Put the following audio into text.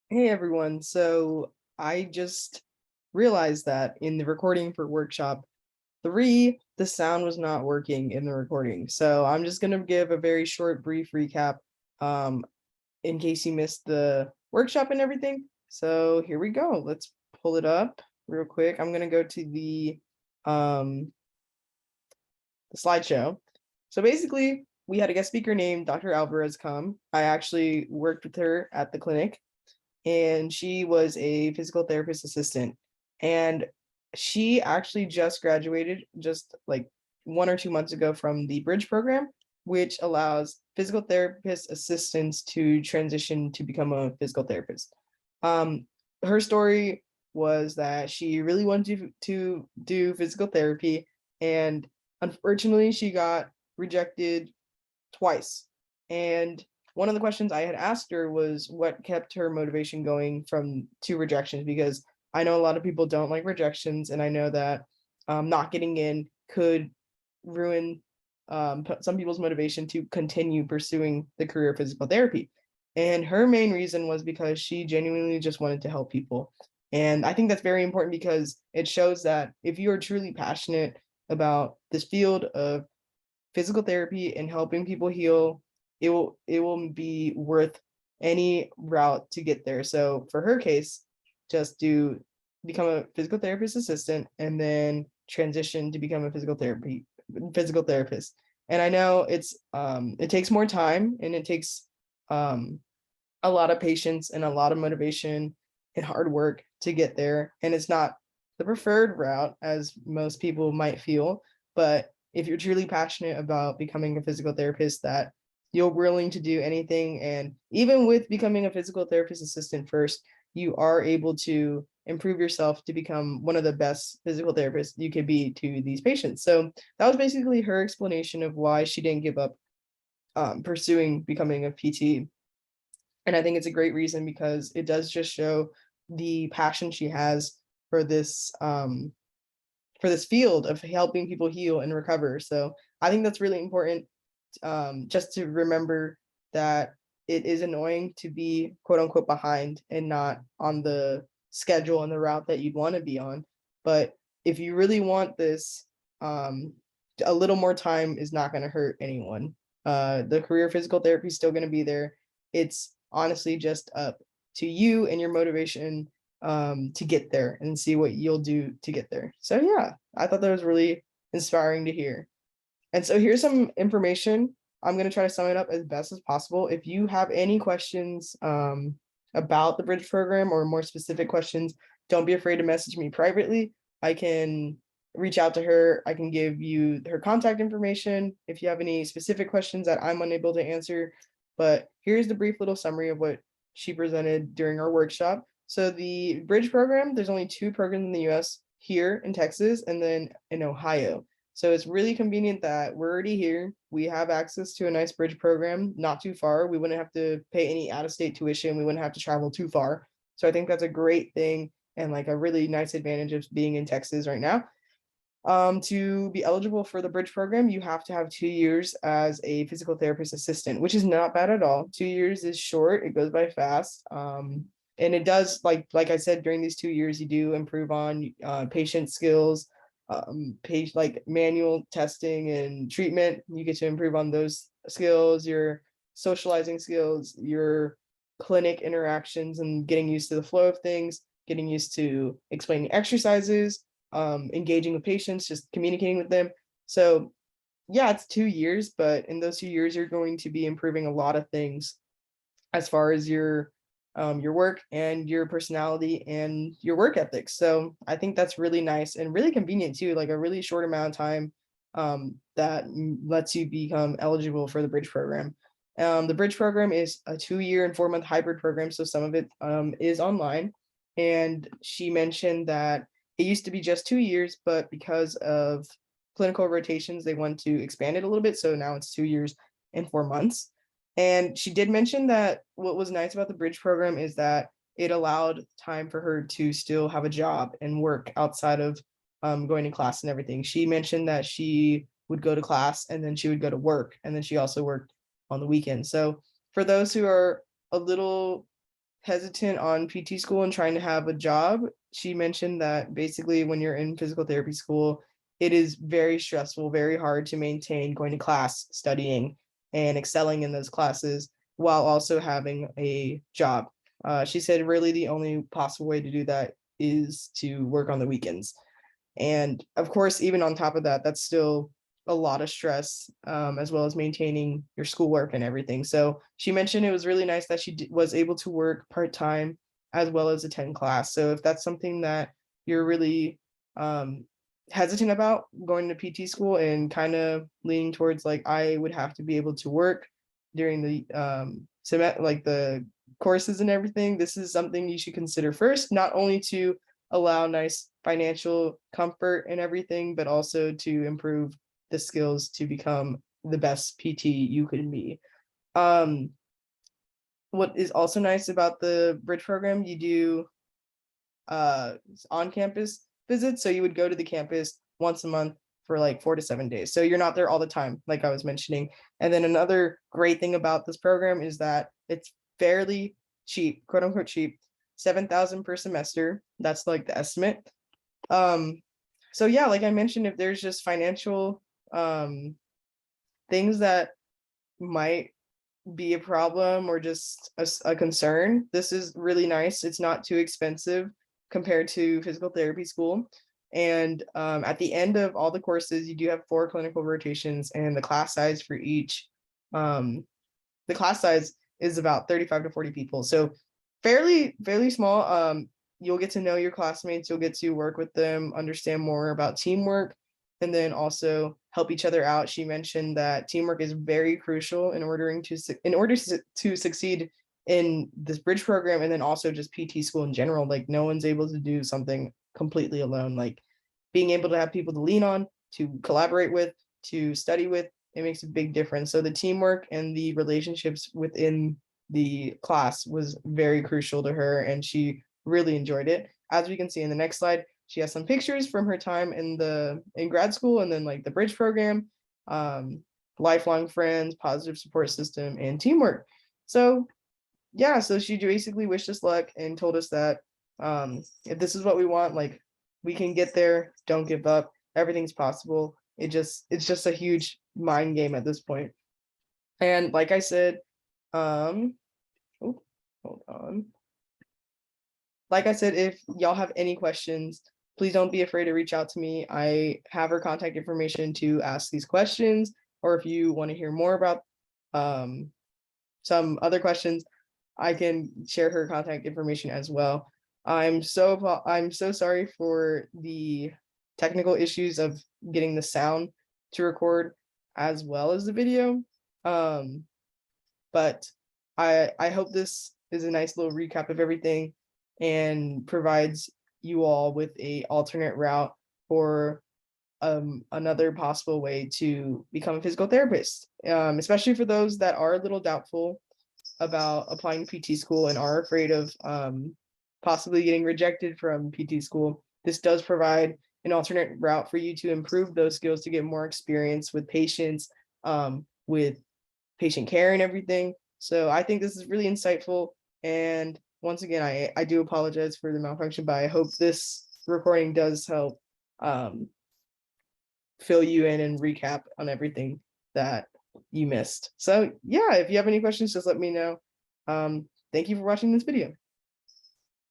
Hey everyone. So I just realized that in the recording for workshop 3, the sound was not working in the recording. So I'm just going to give a very short, brief recap um, in case you missed the workshop and everything. So here we go. Let's pull it up real quick. I'm going to go to um, the slideshow. So basically, we had a guest speaker named Dr. Alvarez come. I actually worked with her at the clinic, and she was a physical therapist assistant. And she actually just graduated just like 1 or 2 months ago from the Bridge program, which allows physical therapist assistants to transition to become a physical therapist. Um, Her story was that she really wanted to do physical therapy, and unfortunately, she got rejected twice. And one of the questions I had asked her was what kept her motivation going from 2 rejections, because I know a lot of people don't like rejections, and I know that not getting in could ruin some people's motivation to continue pursuing the career of physical therapy. And her main reason was because she genuinely just wanted to help people. And I think that's very important because it shows that if you are truly passionate about this field of physical therapy and helping people heal, it will be worth any route to get there. So for her case, just do become a physical therapist assistant and then transition to become a physical therapist. And I know it takes more time, and it takes um a lot of patience and a lot of motivation and hard work to get there. And it's not the preferred route as most people might feel. But if you're truly passionate about becoming a physical therapist, that you're willing to do anything. And even with becoming a physical therapist assistant first, you are able to improve yourself to become one of the best physical therapists you could be to these patients. So that was basically her explanation of why she didn't give up pursuing becoming a PT. And I think it's a great reason because it does just show the passion she has for this field of helping people heal and recover. So I think that's really important, just to remember that it is annoying to be quote unquote behind and not on the schedule and the route that you'd want to be on. But if you really want this, a little more time is not going to hurt anyone. The career physical therapy is still going to be there. It's honestly just up to you and your motivation to get there and see what you'll do to get there. So yeah, I thought that was really inspiring to hear. And so here's some information. I'm going to try to sum it up as best as possible. If you have any questions about the Bridge program or more specific questions, don't be afraid to message me privately. I can reach out to her. I can give you her contact information if you have any specific questions that I'm unable to answer. But here's the brief little summary of what she presented during our workshop. So the Bridge program, there's only 2 programs in the US, here in Texas and then in Ohio. So it's really convenient that we're already here. We have access to a nice Bridge program, not too far. We wouldn't have to pay any out-of-state tuition. We wouldn't have to travel too far. So I think that's a great thing and like a really nice advantage of being in Texas right now. To be eligible for the Bridge program, you have to have 2 years as a physical therapist assistant, which is not bad at all. 2 years is short; it goes by fast. And it does, like I said, during these 2 years, you do improve on patient skills, like manual testing and treatment. You get to improve on those skills, your socializing skills, your clinic interactions, and getting used to the flow of things, getting used to explaining exercises, engaging with patients, just communicating with them. So yeah, it's 2 years, but in those 2 years, you're going to be improving a lot of things as far as your work and your personality and your work ethics. So I think that's really nice and really convenient too, like a really short amount of time that lets you become eligible for the Bridge program. The Bridge program is a 2 year and 4 month hybrid program, so some of it is online. And she mentioned that it used to be just 2 years, but because of clinical rotations, they want to expand it a little bit. So now it's 2 years and 4 months. And she did mention that what was nice about the Bridge program is that it allowed time for her to still have a job and work outside of going to class and everything. She mentioned that she would go to class and then she would go to work, and then she also worked on the weekend. So for those who are a little hesitant on PT school and trying to have a job, she mentioned that basically when you're in physical therapy school, it is very stressful, very hard to maintain going to class, studying, and excelling in those classes while also having a job. She said really the only possible way to do that is to work on the weekends. And of course, even on top of that, that's still a lot of stress, as well as maintaining your schoolwork and everything. So she mentioned it was really nice that she was able to work part-time as well as attend class. So if that's something that you're really hesitant about going to PT school and kind of leaning towards like I would have to be able to work during the like the courses and everything, this is something you should consider first, not only to allow nice financial comfort and everything, but also to improve the skills to become the best PT you can be. What is also nice about the bridge program, you do on campus visits. So you would go to the campus once a month for like 4 to 7 days. So you're not there all the time, like I was mentioning. And then another great thing about this program is that it's fairly cheap, quote unquote cheap, 7,000 per semester. That's like the estimate. So yeah, like I mentioned, if there's just financial things that might be a problem or just a concern, this is really nice. It's not too expensive compared to physical therapy school. And at the end of all the courses, you do have 4 clinical rotations, and the class size for each, the class size is about 35 to 40 people. So fairly small. You'll get to know your classmates, you'll get to work with them, understand more about teamwork, and then also help each other out. She mentioned that teamwork is very crucial in order to succeed in this bridge program, and then also just PT school in general. Like no one's able to do something completely alone. Like being able to have people to lean on, to collaborate with, to study with, it makes a big difference. So the teamwork and the relationships within the class was very crucial to her, and she really enjoyed it. As we can see in the next slide, she has some pictures from her time in grad school, and then like the bridge program, lifelong friends, positive support system, and teamwork. So yeah, so she basically wished us luck and told us that if this is what we want, like we can get there. Don't give up. Everything's possible. It's just a huge mind game at this point. And like I said, oh, hold on. Like I said, if y'all have any questions, please don't be afraid to reach out to me. I have her contact information to ask these questions, or if you want to hear more about some other questions, I can share her contact information as well. I'm so sorry for the technical issues of getting the sound to record as well as the video. But I hope this is a nice little recap of everything and provides you all with a alternate route for another possible way to become a physical therapist, especially for those that are a little doubtful about applying to PT school and are afraid of possibly getting rejected from PT school. This does provide an alternate route for you to improve those skills, to get more experience with patients, with patient care and everything. So I think this is really insightful. And once again, I do apologize for the malfunction, but I hope this recording does help fill you in and recap on everything that you missed. So yeah, if you have any questions, just let me know. Thank you for watching this video.